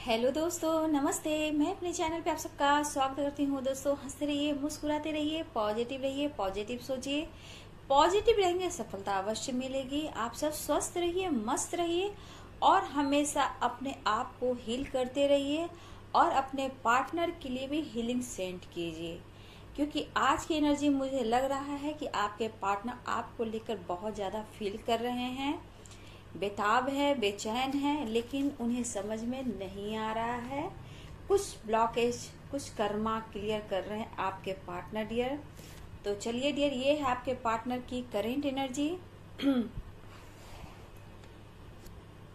Hello दोस्तों, नमस्ते। मैं अपने चैनल पे आप सबका स्वागत करती हूँ। दोस्तों, हंसते रहिए, मुस्कुराते रहिए, पॉजिटिव सोचिए। पॉजिटिव रहेंगे, सफलता अवश्य मिलेगी। आप सब स्वस्थ रहिए, मस्त रहिए और हमेशा अपने आप को हील करते रहिए और अपने पार्टनर के लिए भी हीलिंग सेंड कीजिए, क्योंकि आज की एनर्जी मुझे लग रहा है कि आपके पार्टनर आपको लेकर बहुत ज्यादा फील कर रहे हैं, बेताब है, बेचैन है, लेकिन उन्हें समझ में नहीं आ रहा है। कुछ ब्लॉकेज, कुछ कर्मा क्लियर कर रहे हैं आपके पार्टनर डियर। तो चलिए डियर, ये है आपके पार्टनर की करेंट एनर्जी।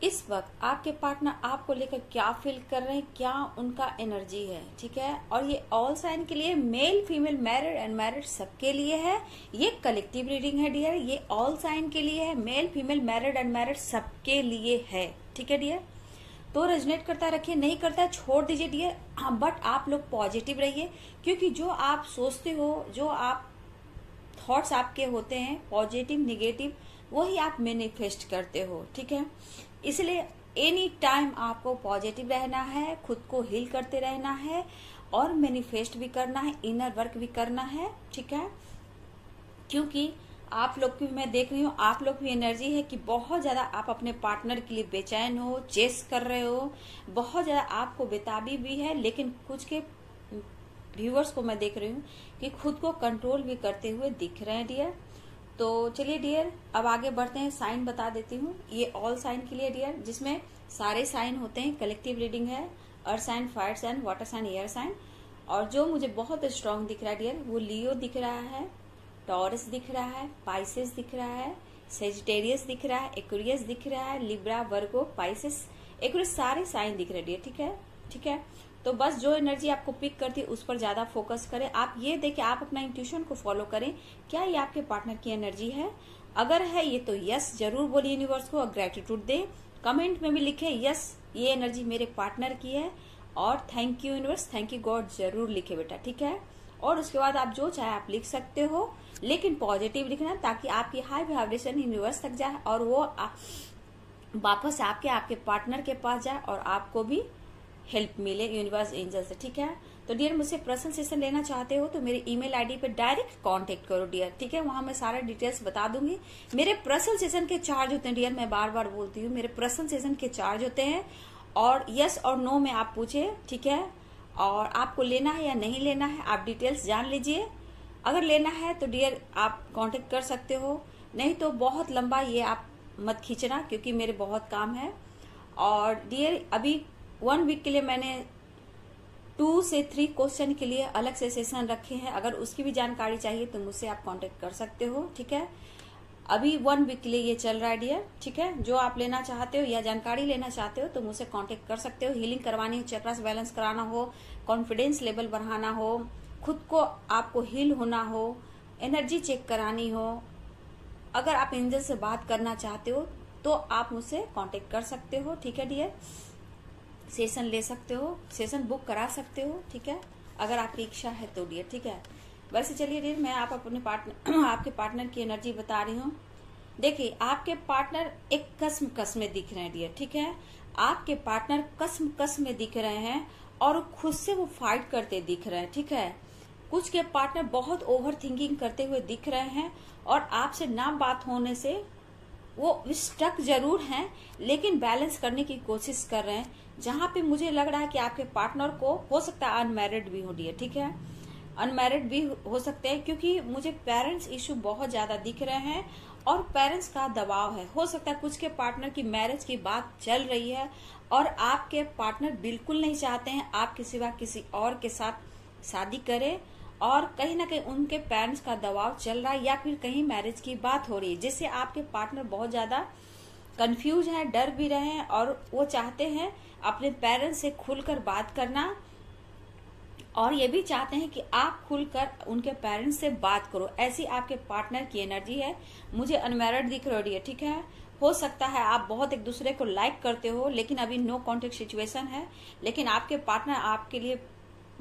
इस वक्त आपके पार्टनर आपको लेकर क्या फील कर रहे हैं, क्या उनका एनर्जी है, ठीक है। और ये ऑल साइन के लिए, मेल फीमेल मैरिड अनमैरिड सबके लिए है। ये कलेक्टिव रीडिंग है डियर, ये ऑल साइन के लिए है, मेल फीमेल मैरिड अनमैरिड सबके लिए है, ठीक है डियर। तो रेजोनेट करता रखिए, नहीं करता छोड़ दीजिए डियर। हाँ, बट आप लोग पॉजिटिव रहिए, क्योंकि जो आप सोचते हो, जो आप थॉट्स आपके होते हैं पॉजिटिव निगेटिव, वही आप मैनिफेस्ट करते हो, ठीक है। इसलिए एनी टाइम आपको पॉजिटिव रहना है, खुद को हील करते रहना है और मैनिफेस्ट भी करना है, इनर वर्क भी करना है, ठीक है। क्योंकि आप लोग की मैं देख रही हूँ, आप लोग की एनर्जी है कि बहुत ज्यादा आप अपने पार्टनर के लिए बेचैन हो, चेस कर रहे हो, बहुत ज्यादा आपको बेताबी भी है, लेकिन कुछ के व्यूअर्स को मैं देख रही हूँ कि खुद को कंट्रोल भी करते हुए दिख रहे हैं डियर। तो चलिए डियर, अब आगे बढ़ते हैं। साइन बता देती हूँ, ये ऑल साइन के लिए डियर, जिसमें सारे साइन होते हैं। कलेक्टिव रीडिंग है, earth sign, fire sign, water sign, air sign. और जो मुझे बहुत स्ट्रांग दिख रहा है डियर, वो लियो दिख रहा है, टॉरस दिख रहा है, पाइसेस दिख रहा है, सेजिटेरियस दिख रहा है, एक्वेरियस दिख रहा है, लिब्रा, वर्गो, पाइसेस, एक्वेरियस, सारे साइन दिख रहे हैं डियर, ठीक है, ठीक है। तो बस जो एनर्जी आपको पिक करती है उस पर ज्यादा फोकस करें। आप ये देखिए, आप अपना इंट्यूशन को फॉलो करें, क्या ये आपके पार्टनर की एनर्जी है। अगर है ये तो यस जरूर बोलिए यूनिवर्स को, और ग्रेटिट्यूड दें। कमेंट में भी लिखे यस ये एनर्जी मेरे पार्टनर की है, और thank you universe, thank you God जरूर लिखे बेटा, ठीक है। और उसके बाद आप जो चाहे आप लिख सकते हो, लेकिन पॉजिटिव लिखना, ताकि आपकी हाई वाइब्रेशन यूनिवर्स तक जाए और वो वापस आपके पार्टनर के पास जाए और आपको भी हेल्प मिले यूनिवर्स एंजल से, ठीक है। तो डियर, मुझसे पर्सनल सेशन लेना चाहते हो तो मेरे ईमेल आईडी पे डायरेक्ट कांटेक्ट करो डियर, ठीक है। वहां मैं सारा डिटेल्स बता दूंगी। मेरे पर्सनल सेशन के चार्ज होते हैं डियर, मैं बार बार बोलती हूँ, मेरे पर्सनल सेशन के चार्ज होते हैं। और यस और नो में आप पूछे, ठीक है। और आपको लेना है या नहीं लेना है, आप डिटेल्स जान लीजिए। अगर लेना है तो डियर आप कांटेक्ट कर सकते हो, नहीं तो बहुत लंबा ये आप मत खींचना, क्योंकि मेरे बहुत काम है। और डियर, अभी 1 वीक के लिए मैंने 2 से 3 क्वेश्चन के लिए अलग से सेशन रखे हैं। अगर उसकी भी जानकारी चाहिए तो मुझसे आप कांटेक्ट कर सकते हो, ठीक है। अभी 1 वीक के लिए ये चल रहा है डियर, ठीक है। जो आप लेना चाहते हो या जानकारी लेना चाहते हो तो मुझसे कांटेक्ट कर सकते हो। हीलिंग करवानी हो, चक्रास बैलेंस कराना हो, कॉन्फिडेंस लेवल बढ़ाना हो, खुद को आपको हील होना हो, एनर्जी चेक करानी हो, अगर आप एंजल से बात करना चाहते हो तो आप मुझसे कांटेक्ट कर सकते हो, ठीक है डियर। सेशन ले सकते हो, सेशन बुक करा सकते हो, ठीक है, अगर आपकी इच्छा है तो डियर, ठीक है। वैसे चलिए डियर, मैं आप अपने पार्टनर आपके पार्टनर की एनर्जी बता रही हूँ। देखिए, आपके पार्टनर एक कसम में दिख रहे हैं डियर, ठीक है। आपके पार्टनर कसम में दिख रहे हैं और खुद से वो फाइट करते दिख रहे हैं, ठीक है। कुछ के पार्टनर बहुत ओवर थिंकिंग करते हुए दिख रहे हैं और आपसे ना बात होने से वो स्टक जरूर हैं, लेकिन बैलेंस करने की कोशिश कर रहे हैं। जहां पे मुझे लग रहा है कि आपके पार्टनर को हो सकता है अनमैरिड भी हो डियर, ठीक है, अनमैरिड भी हो सकते हैं, क्योंकि मुझे पेरेंट्स इशू बहुत ज्यादा दिख रहे हैं और पेरेंट्स का दबाव है। हो सकता है कुछ के पार्टनर की मैरिज की बात चल रही है और आपके पार्टनर बिल्कुल नहीं चाहते हैं आपके सिवा किसी और के साथ शादी करें, और कहीं ना कहीं उनके पेरेंट्स का दबाव चल रहा है, या फिर कहीं मैरिज की बात हो रही है, जिससे आपके पार्टनर बहुत ज्यादा कंफ्यूज है, डर भी रहे हैं और वो चाहते हैं अपने पेरेंट्स से खुलकर बात करना, और ये भी चाहते हैं कि आप खुलकर उनके पेरेंट्स से बात करो। ऐसी आपके पार्टनर की एनर्जी है। मुझे अनमैरिड दिख रही है, ठीक है। हो सकता है आप बहुत एक दूसरे को लाइक करते हो, लेकिन अभी नो कॉन्टेक्ट सिचुएशन है, लेकिन आपके पार्टनर आपके लिए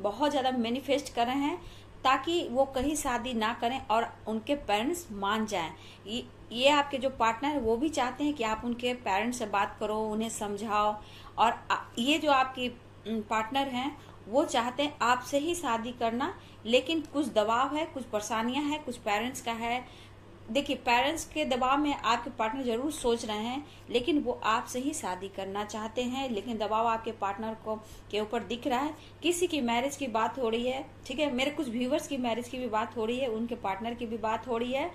बहुत ज्यादा मैनिफेस्ट कर रहे हैं ताकि वो कहीं शादी ना करें और उनके पेरेंट्स मान जाएं। ये आपके जो पार्टनर है वो भी चाहते हैं कि आप उनके पेरेंट्स से बात करो, उन्हें समझाओ। और ये जो आपकी पार्टनर हैं वो चाहते हैं आपसे ही शादी करना, लेकिन कुछ दबाव है, कुछ परेशानियां हैं, कुछ पेरेंट्स का है। देखिए, पेरेंट्स के दबाव में आपके पार्टनर जरूर सोच रहे हैं, लेकिन वो आपसे ही शादी करना चाहते हैं, लेकिन दबाव आपके पार्टनर को के ऊपर दिख रहा है। किसी की मैरिज की बात हो रही है, ठीक है, मेरे कुछ व्यूवर्स की मैरिज की भी बात हो रही है, उनके पार्टनर की भी बात हो रही है,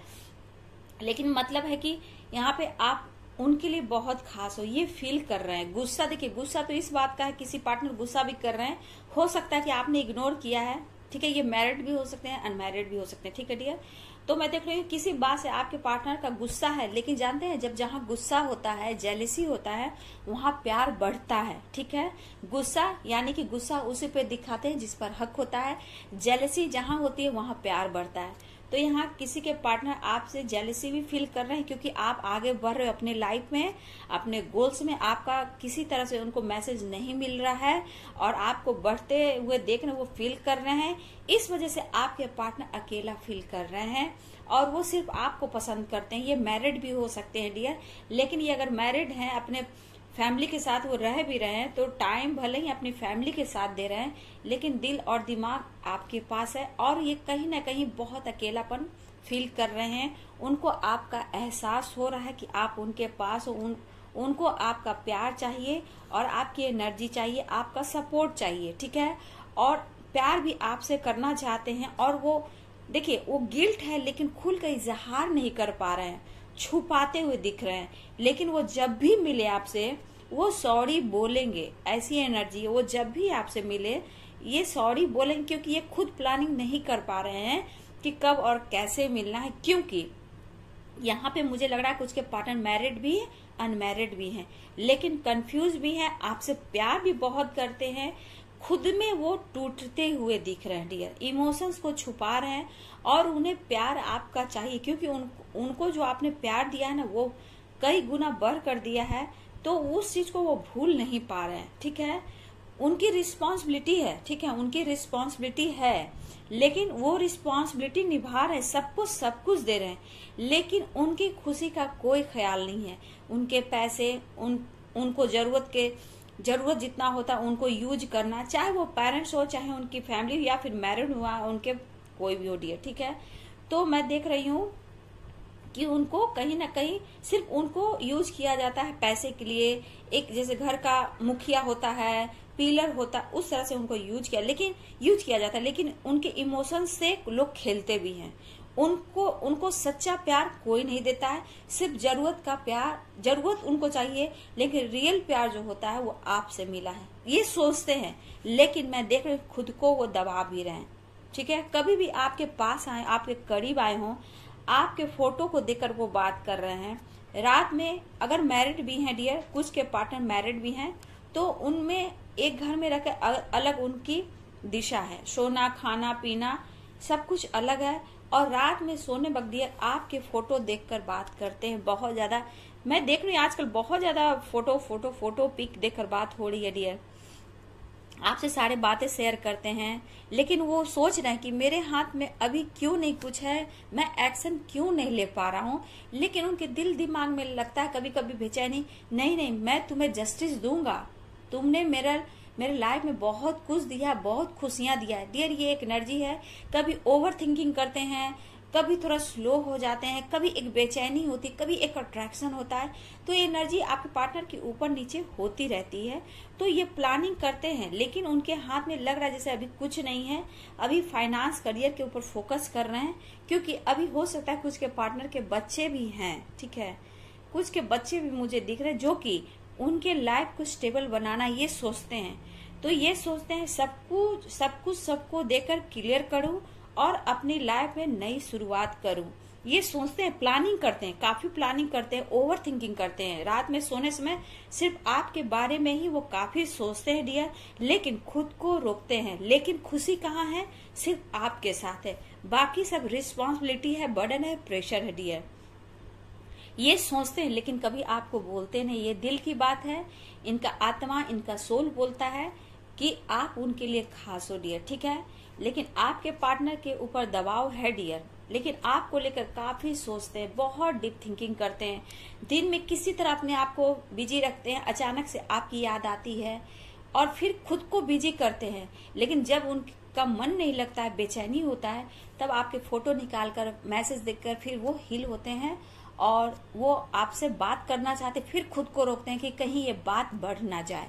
लेकिन मतलब है कि यहाँ पे आप उनके लिए बहुत खास हो, ये फील कर रहे हैं। गुस्सा, देखिए गुस्सा तो इस बात का है, किसी पार्टनर गुस्सा भी कर रहे हैं, हो सकता है कि आपने इग्नोर किया है, ठीक है, ये मैरिड भी हो सकते हैं, अनमैरिड भी हो सकते हैं, ठीक है डियर। तो मैं देख रही हूँ किसी बात से आपके पार्टनर का गुस्सा है, लेकिन जानते हैं जब जहाँ गुस्सा होता है, जेलिसी होता है, वहां प्यार बढ़ता है, ठीक है। गुस्सा यानी कि गुस्सा उसी पे दिखाते हैं जिस पर हक होता है, जेलिसी जहाँ होती है वहां प्यार बढ़ता है। तो यहाँ किसी के पार्टनर आपसे जेलिसी भी फील कर रहे हैं, क्योंकि आप आगे बढ़ रहे हो अपने लाइफ में, अपने गोल्स में। आपका किसी तरह से उनको मैसेज नहीं मिल रहा है और आपको बढ़ते हुए देख रहे, वो फील कर रहे हैं। इस वजह से आपके पार्टनर अकेला फील कर रहे हैं और वो सिर्फ आपको पसंद करते हैं। ये मैरिड भी हो सकते हैं डियर, लेकिन ये अगर मैरिड हैं, अपने फैमिली के साथ वो रह भी रहे हैं, तो टाइम भले ही अपनी फैमिली के साथ दे रहे हैं, लेकिन दिल और दिमाग आपके पास है और ये कहीं ना कहीं बहुत अकेलापन फील कर रहे हैं। उनको आपका एहसास हो रहा है कि आप उनके पास हो, उनको आपका प्यार चाहिए और आपकी एनर्जी चाहिए, आपका सपोर्ट चाहिए, ठीक है। और प्यार भी आपसे करना चाहते हैं और वो देखिए, वो गिल्ट है लेकिन खुल कर इजहार नहीं कर पा रहे हैं, छुपाते हुए दिख रहे हैं। लेकिन वो जब भी मिले आपसे वो सॉरी बोलेंगे, ऐसी एनर्जी है। वो जब भी आपसे मिले ये सॉरी बोलेंगे, क्योंकि ये खुद प्लानिंग नहीं कर पा रहे हैं कि कब और कैसे मिलना है। क्योंकि यहाँ पे मुझे लग रहा है कुछ के पार्टनर मैरिड भी है, अनमैरिड भी हैं, लेकिन कंफ्यूज भी हैं, आपसे प्यार भी बहुत करते हैं, खुद में वो टूटते हुए दिख रहे हैं डियर, इमोशंस को छुपा रहे हैं और उन्हें प्यार आपका चाहिए, क्योंकि उनको जो आपने प्यार दिया है ना वो कई गुना बढ़ कर दिया है, तो उस चीज को वो भूल नहीं पा रहे हैं, ठीक है। उनकी रिस्पॉन्सिबिलिटी है, ठीक है, उनकी रिस्पॉन्सिबिलिटी है, लेकिन वो रिस्पॉन्सिबिलिटी निभा रहे हैं, सब कुछ दे रहे हैं, लेकिन उनकी खुशी का कोई ख्याल नहीं है। उनके पैसे, उनको जरूरत जितना होता है उनको यूज करना, चाहे वो पेरेंट्स हो, चाहे उनकी फैमिली हो, या फिर मैरिड हुआ उनके कोई भी हो डियर, ठीक है। तो मैं देख रही हूँ कि उनको कहीं ना कहीं सिर्फ उनको यूज किया जाता है पैसे के लिए। एक जैसे घर का मुखिया होता है, पिलर होता है, उस तरह से उनको यूज किया जाता है, लेकिन उनके इमोशंस से लोग खेलते भी हैं। उनको सच्चा प्यार कोई नहीं देता है, सिर्फ जरूरत का प्यार, जरूरत उनको चाहिए, लेकिन रियल प्यार जो होता है वो आपसे मिला है, ये सोचते हैं। लेकिन मैं देख रही हूँ खुद को वो दबा भी रहे हैं, ठीक है। कभी भी आपके पास आए, आपके करीब आए हों, आपके फोटो को देखकर वो बात कर रहे हैं। रात में अगर मैरिड भी हैं डियर, कुछ के पार्टनर मैरिड भी हैं, तो उनमें एक घर में रहकर अलग उनकी दिशा है, सोना खाना पीना सब कुछ अलग है, और रात में सोने वक्त डियर आपके फोटो देखकर बात करते हैं बहुत ज्यादा। मैं देख रही हूँ आजकल बहुत ज्यादा फोटो पिक देखकर बात हो रही है डियर, आपसे सारे बातें शेयर करते हैं, लेकिन वो सोच रहे हैं कि मेरे हाथ में अभी क्यों नहीं कुछ है, मैं एक्शन क्यों नहीं ले पा रहा हूँ। लेकिन उनके दिल दिमाग में लगता है कभी कभी बेचैनी, नहीं मैं तुम्हें जस्टिस दूंगा, तुमने मेरे लाइफ में बहुत कुछ दिया, बहुत खुशियां दिया है डियर। ये एक एनर्जी है, कभी ओवर थिंकिंग करते हैं, कभी थोड़ा स्लो हो जाते हैं, कभी एक बेचैनी होती, कभी एक अट्रैक्शन होता है, तो ये एनर्जी आपके पार्टनर के ऊपर नीचे होती रहती है। तो ये प्लानिंग करते हैं, लेकिन उनके हाथ में लग रहा है जैसे अभी कुछ नहीं है, अभी फाइनेंस करियर के ऊपर फोकस कर रहे हैं, क्योंकि अभी हो सकता है कुछ के पार्टनर के बच्चे भी हैं, ठीक है, कुछ के बच्चे भी मुझे दिख रहे हैं जो कि उनके लाइफ को स्टेबल बनाना ये सोचते हैं। तो ये सोचते हैं सब कुछ सबको देकर क्लियर करूं और अपनी लाइफ में नई शुरुआत करूं, ये सोचते हैं, प्लानिंग करते हैं, काफी प्लानिंग करते हैं, ओवर थिंकिंग करते हैं। रात में सोने समय सिर्फ आपके बारे में ही वो काफी सोचते हैं डियर, लेकिन खुद को रोकते हैं। लेकिन खुशी कहाँ है, सिर्फ आपके साथ है, बाकी सब रिस्पॉन्सिबिलिटी है, बर्डन है, प्रेशर है डियर। ये सोचते हैं लेकिन कभी आपको बोलते नहीं, ये दिल की बात है, इनका आत्मा, इनका सोल बोलता है कि आप उनके लिए खास हो डियर, ठीक है। लेकिन आपके पार्टनर के ऊपर दबाव है डियर, लेकिन आपको लेकर काफी सोचते हैं, बहुत डीप थिंकिंग करते हैं, दिन में किसी तरह अपने आप को बिजी रखते हैं, अचानक से आपकी याद आती है और फिर खुद को बिजी करते हैं। लेकिन जब उनका मन नहीं लगता है, बेचैनी होता है, तब आपके फोटो निकालकर मैसेज देखकर फिर वो हिल होते हैं और वो आपसे बात करना चाहते, फिर खुद को रोकते हैं कि कहीं ये बात बढ़ ना जाए।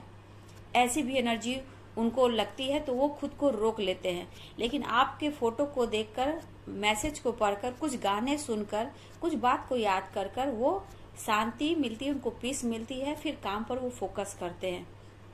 ऐसी भी एनर्जी उनको लगती है तो वो खुद को रोक लेते हैं। लेकिन आपके फोटो को देखकर, मैसेज को पढ़कर, कुछ गाने सुनकर, कुछ बात को याद कर कर वो शांति मिलती है, उनको पीस मिलती है, फिर काम पर वो फोकस करते हैं।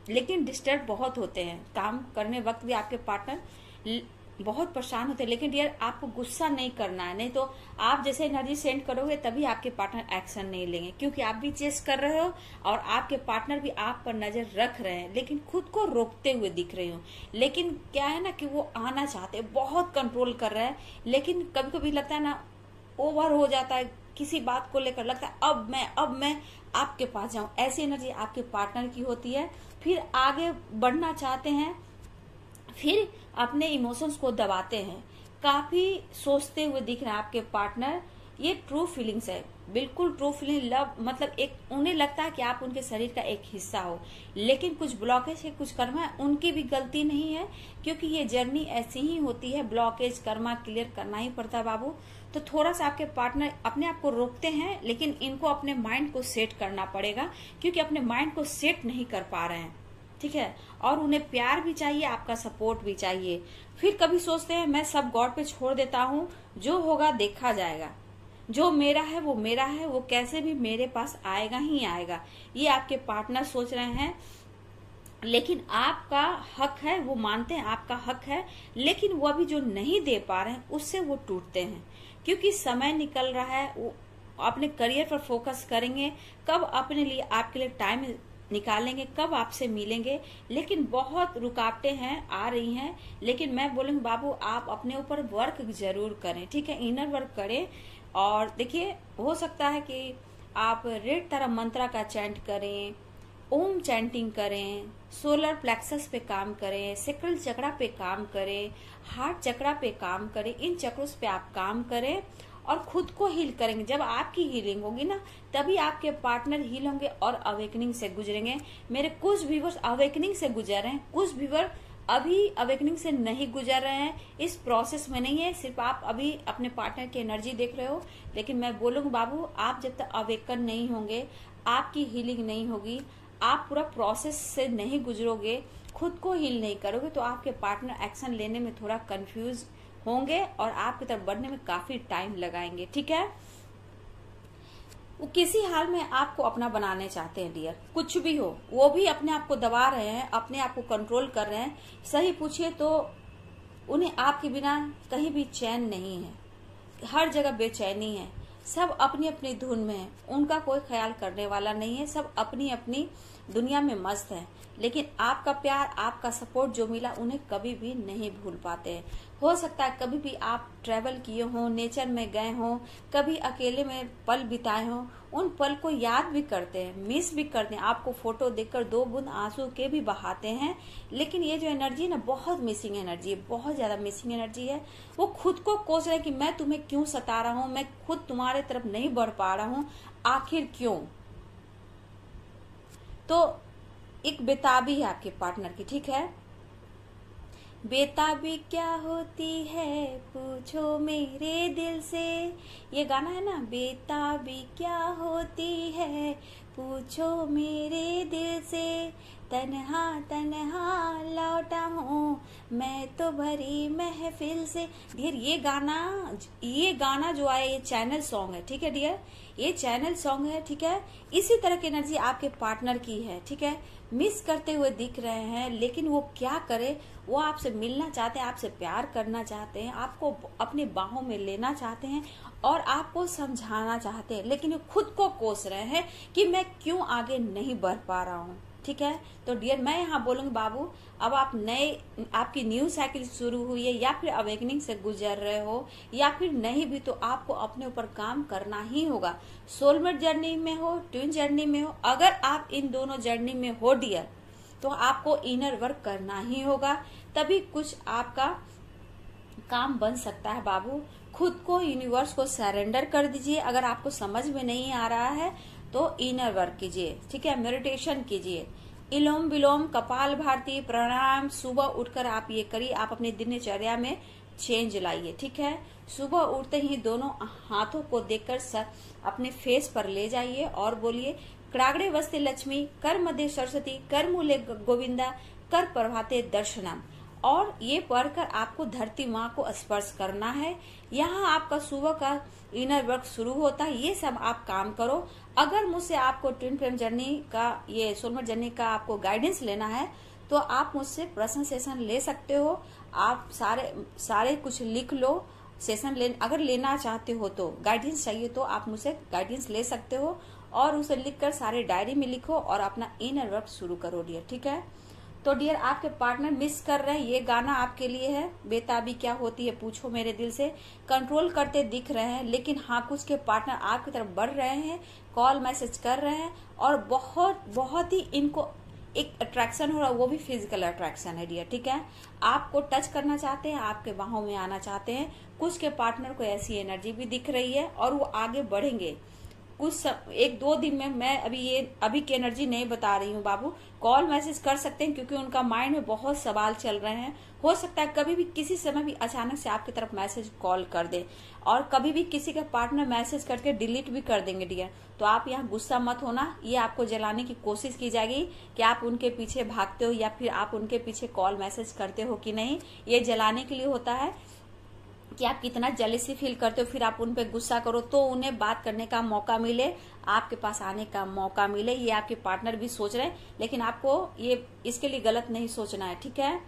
लेकिन डिस्टर्ब बहुत होते हैं, काम करने वक्त भी आपके पार्टनर बहुत परेशान होते हैं। लेकिन डियर आपको गुस्सा नहीं करना है, नहीं तो आप जैसे एनर्जी सेंड करोगे तभी आपके पार्टनर एक्शन नहीं लेंगे, क्योंकि आप भी चेस कर रहे हो और आपके पार्टनर भी आप पर नजर रख रहे हैं, लेकिन खुद को रोकते हुए दिख रहे हो। लेकिन क्या है ना कि वो आना चाहते हैं, बहुत कंट्रोल कर रहे हैं, लेकिन कभी कभी लगता है ना ओवर हो जाता है, किसी बात को लेकर लगता है अब मैं आपके पास जाऊं। ऐसी एनर्जी आपके पार्टनर की होती है। फिर आगे बढ़ना चाहते हैं, फिर अपने इमोशंस को दबाते हैं, काफी सोचते हुए दिख रहा है आपके पार्टनर। ये ट्रू फीलिंग्स है, बिल्कुल ट्रू फीलिंग, लव मतलब एक उन्हें लगता है कि आप उनके शरीर का एक हिस्सा हो। लेकिन कुछ ब्लॉकेज है, कुछ कर्मा है, उनकी भी गलती नहीं है, क्योंकि ये जर्नी ऐसी ही होती है, ब्लॉकेज कर्मा क्लियर करना ही पड़ता है बाबू। तो थोड़ा सा आपके पार्टनर अपने आप को रोकते हैं, लेकिन इनको अपने माइंड को सेट करना पड़ेगा, क्योंकि अपने माइंड को सेट नहीं कर पा रहे हैं, ठीक है। और उन्हें प्यार भी चाहिए, आपका सपोर्ट भी चाहिए। फिर कभी सोचते हैं मैं सब गॉड पे छोड़ देता हूँ, जो होगा देखा जाएगा, जो मेरा है वो मेरा है, वो कैसे भी मेरे पास आएगा ही आएगा, ये आपके पार्टनर सोच रहे हैं। लेकिन आपका हक है, वो मानते हैं आपका हक है, लेकिन वो अभी जो नहीं दे पा रहे हैं उससे वो टूटते हैं, क्योंकि समय निकल रहा है, वो अपने करियर पर फोकस करेंगे, कब अपने लिए आपके लिए टाइम निकालेंगे, कब आपसे मिलेंगे। लेकिन बहुत रुकावटें हैं, आ रही हैं। लेकिन मैं बोलूंगी बाबू आप अपने ऊपर वर्क जरूर करें, ठीक है, इनर वर्क करें। और देखिए हो सकता है कि आप रेड तारा मंत्रा का चैंट करें, ओम चैंटिंग करें, सोलर प्लेक्सस पे काम करें, सेक्रल चक्रा पे काम करें, हार्ट चक्रा पे काम करें, इन चक्रों पे आप काम करें और खुद को हील करेंगे। जब आपकी हीलिंग होगी ना, तभी आपके पार्टनर हील होंगे और अवेकनिंग से गुजरेंगे। मेरे कुछ व्यूअर्स अवेकनिंग से गुजर रहे हैं, कुछ व्यूअर अभी अवेकनिंग से नहीं गुजर रहे हैं, इस प्रोसेस में नहीं है, सिर्फ आप अभी अपने पार्टनर की एनर्जी देख रहे हो। लेकिन मैं बोलूंगी बाबू आप जब तक अवेकन नहीं होंगे, आपकी हीलिंग नहीं होगी, आप पूरा प्रोसेस से नहीं गुजरोगे, खुद को हील नहीं करोगे, तो आपके पार्टनर एक्शन लेने में थोड़ा कंफ्यूज होंगे और आपकी तरफ बढ़ने में काफी टाइम लगाएंगे, ठीक है। वो किसी हाल में आपको अपना बनाने चाहते हैं डियर, कुछ भी हो, वो भी अपने आप को दबा रहे हैं, अपने आप को कंट्रोल कर रहे हैं। सही पूछिए तो उन्हें आपके बिना कहीं भी चैन नहीं है, हर जगह बेचैनी है, सब अपनी अपनी धुन में है, उनका कोई ख्याल करने वाला नहीं है, सब अपनी अपनी दुनिया में मस्त है। लेकिन आपका प्यार, आपका सपोर्ट जो मिला उन्हें कभी भी नहीं भूल पाते हैं। हो सकता है कभी भी आप ट्रैवल किए हो, नेचर में गए हो, कभी अकेले में पल बिताए हो, उन पल को याद भी करते हैं, मिस भी करते हैं, आपको फोटो देखकर 2 बूंद आंसू के भी बहाते हैं। लेकिन ये जो एनर्जी है ना, बहुत मिसिंग एनर्जी है, बहुत ज्यादा मिसिंग एनर्जी है। वो खुद को कोस रहे कि मैं तुम्हें क्यों सता रहा हूँ, मैं खुद तुम्हारे तरफ नहीं बढ़ पा रहा हूँ, आखिर क्यों। तो एक बेताबी है आपके पार्टनर की, ठीक है। बेताबी क्या होती है पूछो मेरे दिल से, ये गाना है ना, बेताबी क्या होती है पूछो मेरे दिल से, तन्हा तन्हा लौटा हूँ मैं तो भरी महफिल से। डियर ये गाना जो आया, ये चैनल सॉन्ग है, ठीक है डियर, ये चैनल सॉन्ग है, ठीक है। इसी तरह की एनर्जी आपके पार्टनर की है, ठीक है। मिस करते हुए दिख रहे हैं, लेकिन वो क्या करे, वो आपसे मिलना चाहते हैं, आपसे प्यार करना चाहते हैं, आपको अपनी बाहों में लेना चाहते हैं और आपको समझाना चाहते हैं, लेकिन वो खुद को कोस रहे हैं कि मैं क्यों आगे नहीं बढ़ पा रहा हूँ, ठीक है। तो डियर मैं यहाँ बोलूंगी बाबू अब आप आपकी न्यू साइकिल शुरू हुई है, या फिर अवेकनिंग से गुजर रहे हो, या फिर नहीं भी, तो आपको अपने ऊपर काम करना ही होगा। सोलमेट जर्नी में हो, ट्विन जर्नी में हो, अगर आप इन दोनों जर्नी में हो डियर, तो आपको इनर वर्क करना ही होगा, तभी कुछ आपका काम बन सकता है बाबू। खुद को यूनिवर्स को सरेंडर कर दीजिए। अगर आपको समझ में नहीं आ रहा है तो इनर वर्क कीजिए, ठीक है, मेडिटेशन कीजिए, इलोम विलोम कपाल भारती प्राणायाम सुबह उठकर आप ये करिए। आप अपनी दिनचर्या में चेंज लाइए, ठीक है। सुबह उठते ही दोनों हाथों को देखकर अपने फेस पर ले जाइए और बोलिए क्रागड़े वस्ते लक्ष्मी, कर मध्य सरस्वती, कर मूले गोविंदा, कर प्रभाते दर्शनम। और ये पढ़कर आपको धरती माँ को स्पर्श करना है। यहाँ आपका सुबह का इनर वर्क शुरू होता है। ये सब आप काम करो। अगर मुझसे आपको ट्विन फ्लेम जर्नी का, ये सोलमेट जर्नी का आपको गाइडेंस लेना है तो आप मुझसे पर्सनल सेशन ले सकते हो। आप सारे कुछ लिख लो। सेशन अगर लेना चाहते हो तो, गाइडेंस चाहिए तो आप मुझसे गाइडेंस ले सकते हो और उसे लिखकर सारे डायरी में लिखो और अपना इनर वर्क शुरू करो डियर, ठीक है। तो डियर आपके पार्टनर मिस कर रहे हैं, ये गाना आपके लिए है। बेताबी क्या होती है पूछो मेरे दिल से, कंट्रोल करते दिख रहे हैं, लेकिन हाँ कुछ के पार्टनर आपकी तरफ बढ़ रहे हैं, कॉल मैसेज कर रहे हैं और बहुत ही इनको एक अट्रैक्शन हो रहा है, वो भी फिजिकल अट्रैक्शन है डियर, ठीक है। आपको टच करना चाहते हैं, आपके बाहों में आना चाहते हैं। कुछ के पार्टनर को ऐसी एनर्जी भी दिख रही है और वो आगे बढ़ेंगे कुछ 1-2 दिन में। मैं अभी की एनर्जी नहीं बता रही हूँ बाबू, कॉल मैसेज कर सकते हैं क्योंकि उनका माइंड में बहुत सवाल चल रहे हैं। हो सकता है कभी भी किसी समय भी अचानक से आपकी तरफ मैसेज कॉल कर दे और कभी भी किसी का पार्टनर मैसेज करके डिलीट भी कर देंगे डियर। तो आप यहाँ गुस्सा मत होना, ये आपको जलाने की कोशिश की जाएगी कि आप उनके पीछे भागते हो या फिर आप उनके पीछे कॉल मैसेज करते हो कि नहीं। ये जलाने के लिए होता है कि आप कितना जेलसी फील करते हो, फिर आप उन पे गुस्सा करो तो उन्हें बात करने का मौका मिले, आपके पास आने का मौका मिले। ये आपके पार्टनर भी सोच रहे हैं, लेकिन आपको ये इसके लिए गलत नहीं सोचना है, ठीक है।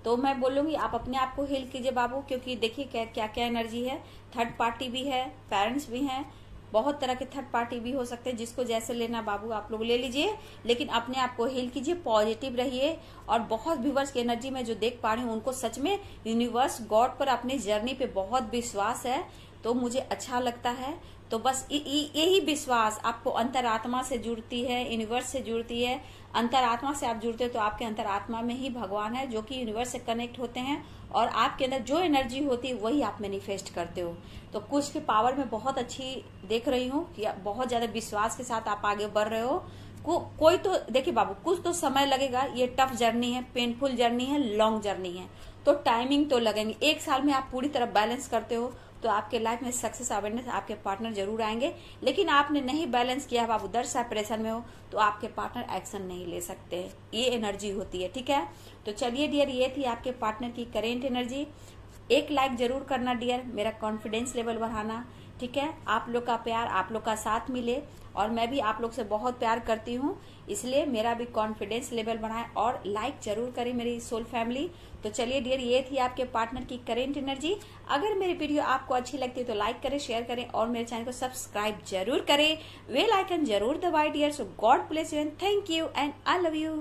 तो मैं बोलूंगी आप अपने आप को हील कीजिए बाबू, क्योंकि देखिए क्या क्या एनर्जी है। थर्ड पार्टी भी है, पेरेंट्स भी हैं, बहुत तरह के थर्ड पार्टी भी हो सकते हैं। जिसको जैसे लेना बाबू आप लोग ले लीजिए, लेकिन अपने आप को हील कीजिए, पॉजिटिव रहिए। और बहुत व्यूअर्स की एनर्जी में जो देख पा रही हूँ उनको सच में यूनिवर्स गॉड पर अपनी जर्नी पे बहुत विश्वास है, तो मुझे अच्छा लगता है। तो बस यही विश्वास आपको अंतरात्मा से जुड़ती है, यूनिवर्स से जुड़ती है। अंतरात्मा से आप जुड़ते हो तो आपके अंतरात्मा में ही भगवान है जो कि यूनिवर्स से कनेक्ट होते हैं और आपके अंदर जो एनर्जी होती है वही आप मैनिफेस्ट करते हो। तो कुछ के पावर में बहुत अच्छी देख रही हूँ कि बहुत ज्यादा विश्वास के साथ आप आगे बढ़ रहे हो। कोई तो देखिए बाबू, कुछ तो समय लगेगा, ये टफ जर्नी है, पेनफुल जर्नी है, लॉन्ग जर्नी है, तो टाइमिंग तो लगेंगे। 1 साल में आप पूरी तरह बैलेंस करते हो तो आपके लाइफ में सक्सेस अवेयरनेस आपके पार्टनर जरूर आएंगे। लेकिन आपने नहीं बैलेंस किया बाबू, दर सेपरेशन में हो, तो आपके पार्टनर एक्शन नहीं ले सकते। ये एनर्जी होती है, ठीक है। तो चलिए डियर, ये थी आपके पार्टनर की करेंट एनर्जी। एक लाइक जरूर करना डियर, मेरा कॉन्फिडेंस लेवल बढ़ाना, ठीक है। आप लोग का प्यार, आप लोग का साथ मिले और मैं भी आप लोग से बहुत प्यार करती हूँ, इसलिए मेरा भी कॉन्फिडेंस लेवल बढ़ाए और लाइक जरूर करें मेरी सोल फैमिली। तो चलिए डियर, ये थी आपके पार्टनर की करेंट एनर्जी। अगर मेरी वीडियो आपको अच्छी लगती है तो लाइक करें, शेयर करें और मेरे चैनल को सब्सक्राइब जरूर करें, बेल आइकन जरूर दबाएं dear. So God bless you and thank you and I love you.